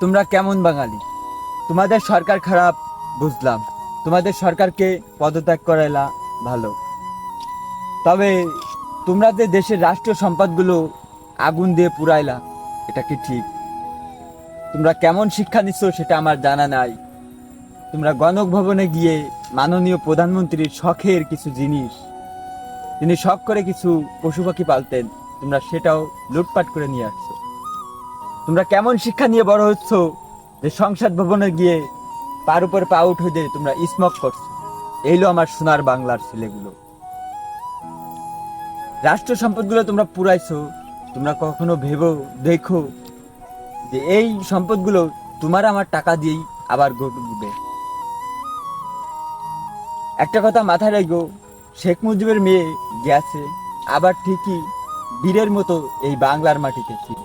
তোমরা কেমন বাঙালি? তোমাদের সরকার খারাপ, বুঝলাম। তোমাদের সরকারকে পদত্যাগ করাইলা, ভালো। তবে তোমরা যে দেশের রাষ্ট্রীয় সম্পদগুলো আগুন দিয়ে পুড়াইলা, এটা কি ঠিক? তোমরা কেমন শিক্ষা নিচ্ছ সেটা আমার জানা নাই। তোমরা গণক ভবনে গিয়ে মাননীয় প্রধানমন্ত্রীর শখের কিছু জিনিস, তিনি শখ করে কিছু পশু পাখি পালতেন, তোমরা সেটাও লুটপাট করে নিয়ে আসছো। তোমরা কেমন শিক্ষা নিয়ে বড় হচ্ছ যে সংসদ ভবনে গিয়ে পার উপর পা উঠে দিয়ে তোমরা স্মোক করছো? এইলো আমার সোনার বাংলার ছেলেগুলো। রাষ্ট্র সম্পদগুলো তোমরা পুরাইছো, তোমরা কখনো ভেবো দেখো যে এই সম্পদগুলো তোমার আমার টাকা দিয়েই আবার গড়বে। একটা কথা মাথায় রাখো, শেখ মুজিবের মেয়ে গেছে, আবার ঠিকই বীরের মতো এই বাংলার মাটিতে ছিল।